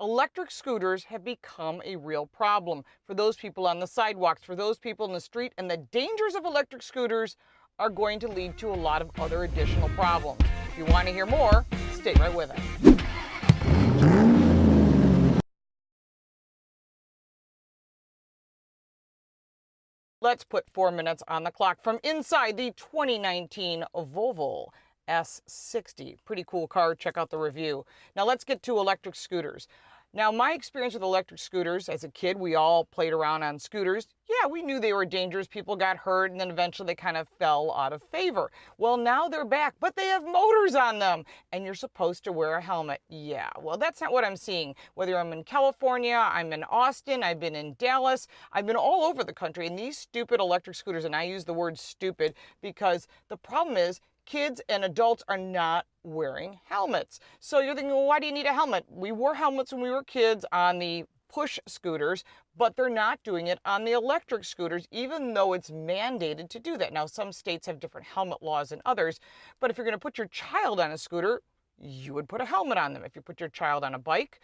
Electric scooters have become a real problem for those people on the sidewalks, for those people in the street, and the dangers of electric scooters are going to lead to a lot of other additional problems. If you want to hear more, stay right with us. Let's put 4 minutes on the clock from inside the 2019 Volvo S60. Pretty cool car. Check out the review. Now let's get to electric scooters. Now, my experience with electric scooters, as a kid, we all played around on scooters. Yeah, we knew they were dangerous. People got hurt, and then eventually they kind of fell out of favor. Well, now they're back, but they have motors on them, and you're supposed to wear a helmet. Yeah, well, that's not what I'm seeing. Whether I'm in California, I'm in Austin, I've been in Dallas, I've been all over the country, and these stupid electric scooters, and I use the word stupid because the problem is, kids and adults are not wearing helmets. So you're thinking, well, why do you need a helmet? We wore helmets when we were kids on the push scooters, but they're not doing it on the electric scooters, even though it's mandated to do that. Now, some states have different helmet laws than others, but if you're going to put your child on a scooter, you would put a helmet on them. If you put your child on a bike,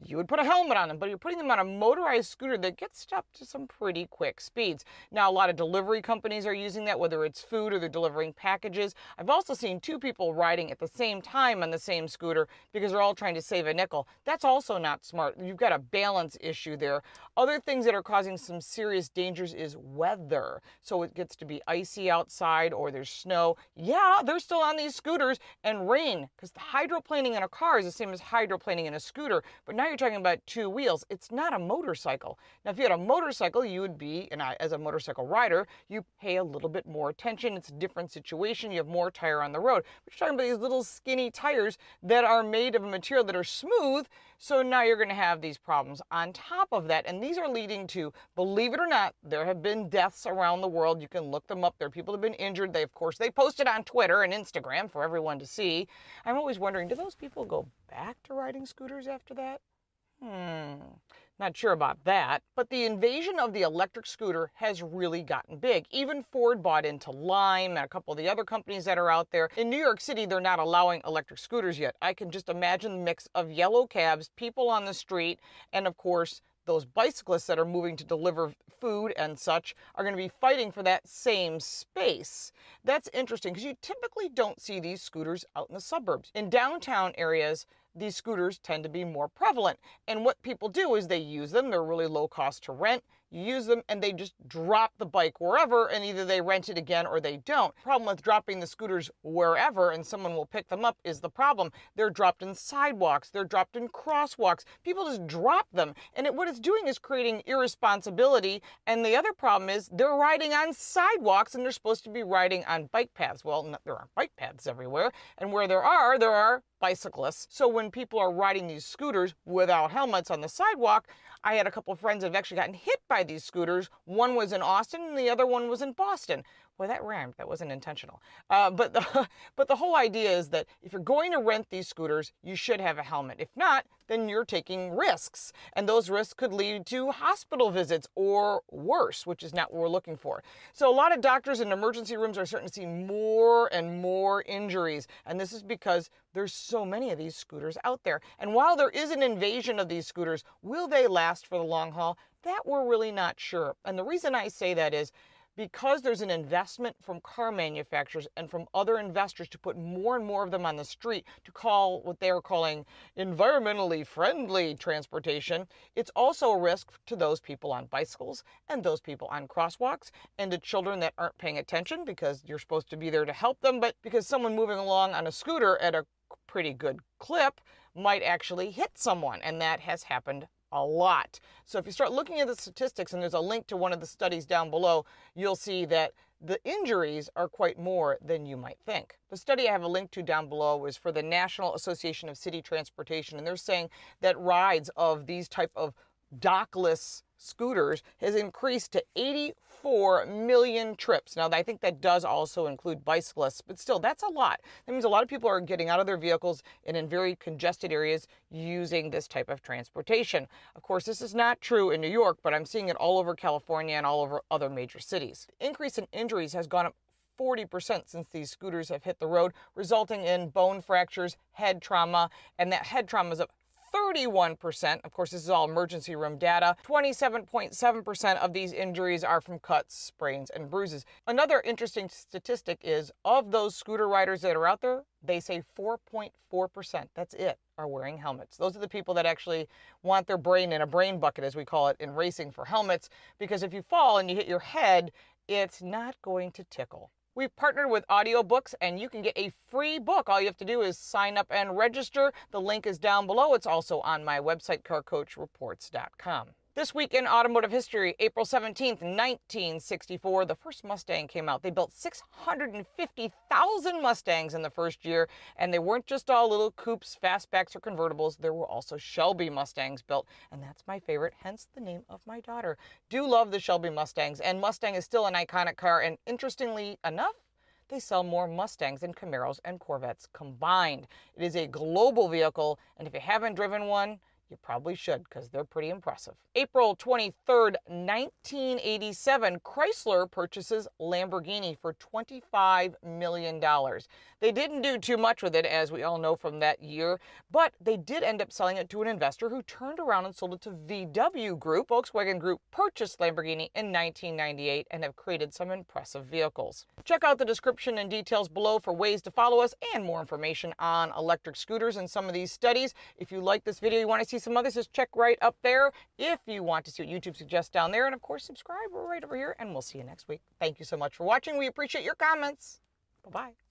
you would put a helmet on them, but you're putting them on a motorized scooter that gets up to some pretty quick speeds. Now, a lot of delivery companies are using that, whether it's food or they're delivering packages. I've also seen two people riding at the same time on the same scooter because they're all trying to save a nickel. That's also not smart. You've got a balance issue there. Other things that are causing some serious dangers is weather. So it gets to be icy outside or there's snow. Yeah, they're still on these scooters, and rain, because the hydroplaning in a car is the same as hydroplaning in a scooter. But now you're talking about two wheels. It's not a motorcycle. Now, if you had a motorcycle, you would be, and as a motorcycle rider, you pay a little bit more attention. It's a different situation. You have more tire on the road. But you're talking about these little skinny tires that are made of a material that are smooth. So now you're going to have these problems on top of that. And these are leading to, believe it or not, there have been deaths around the world. You can look them up. There are people who have been injured. They, of course, they posted on Twitter and Instagram for everyone to see. I'm always wondering, do those people go back to riding scooters after that? Not sure about that, but the invasion of the electric scooter has really gotten big. Even Ford bought into Lime and a couple of the other companies that are out there. In New York City, they're not allowing electric scooters yet. I can just imagine the mix of yellow cabs, people on the street, and of course, those bicyclists that are moving to deliver food and such are going to be fighting for that same space. That's interesting because you typically don't see these scooters out in the suburbs. In downtown areas, these scooters tend to be more prevalent. And what people do is they use them. They're really low cost to rent. You use them and they just drop the bike wherever, and either they rent it again or they don't. Problem with dropping the scooters wherever and someone will pick them up is the problem. They're dropped in sidewalks. They're dropped in crosswalks. People just drop them. And what it's doing is creating irresponsibility. And the other problem is they're riding on sidewalks and they're supposed to be riding on bike paths. Well, there aren't bike paths everywhere. And where there are bicyclists. So when people are riding these scooters without helmets on the sidewalk, I had a couple of friends that have actually gotten hit by these scooters. One was in Austin and the other one was in Boston. Well, that rhymed. That wasn't intentional. But the whole idea is that if you're going to rent these scooters, you should have a helmet. If not, then you're taking risks. And those risks could lead to hospital visits or worse, which is not what we're looking for. So a lot of doctors in emergency rooms are starting to see more and more injuries. And this is because there's so many of these scooters out there. And while there is an invasion of these scooters, will they last for the long haul? That we're really not sure. And the reason I say that is because there's an investment from car manufacturers and from other investors to put more and more of them on the street to call what they're calling environmentally friendly transportation, it's also a risk to those people on bicycles and those people on crosswalks and to children that aren't paying attention because you're supposed to be there to help them, but because someone moving along on a scooter at a pretty good clip might actually hit someone, and that has happened a lot. So if you start looking at the statistics, and there's a link to one of the studies down below, you'll see that the injuries are quite more than you might think. The study I have a link to down below is for the National Association of City Transportation, and they're saying that rides of these type of dockless scooters has increased to 84 million trips. Now, I think that does also include bicyclists, but still, that's a lot. That means a lot of people are getting out of their vehicles and in very congested areas using this type of transportation. Of course, this is not true in New York, but I'm seeing it all over California and all over other major cities. The increase in injuries has gone up 40% since these scooters have hit the road, resulting in bone fractures, head trauma, and that head trauma is up 31%. Of course, this is all emergency room data. 27.7% of these injuries are from cuts, sprains, and bruises. Another interesting statistic is of those scooter riders that are out there, they say 4.4%, that's it, are wearing helmets. Those are the people that actually want their brain in a brain bucket, as we call it in racing, for helmets, because if you fall and you hit your head, it's not going to tickle. We've partnered with audiobooks, and you can get a free book. All you have to do is sign up and register. The link is down below. It's also on my website, carcoachreports.com. This week in automotive history, April 17th, 1964, the first Mustang came out. They built 650,000 Mustangs in the first year, and they weren't just all little coupes, fastbacks, or convertibles. There were also Shelby Mustangs built, and that's my favorite, hence the name of my daughter. Do love the Shelby Mustangs, and Mustang is still an iconic car, and interestingly enough, they sell more Mustangs than Camaros and Corvettes combined. It is a global vehicle, and if you haven't driven one, you probably should, because they're pretty impressive. April 23rd, 1987, Chrysler purchases Lamborghini for $25 million. They didn't do too much with it, as we all know from that year, but they did end up selling it to an investor who turned around and sold it to VW Group. Volkswagen Group purchased Lamborghini in 1998 and have created some impressive vehicles. Check out the description and details below for ways to follow us and more information on electric scooters and some of these studies. If you like this video, you want to see some others, just check right up there. If you want to see what YouTube suggests down there, and of course subscribe right over here, and we'll see you next week. Thank you so much for watching. We appreciate your comments. Bye-bye.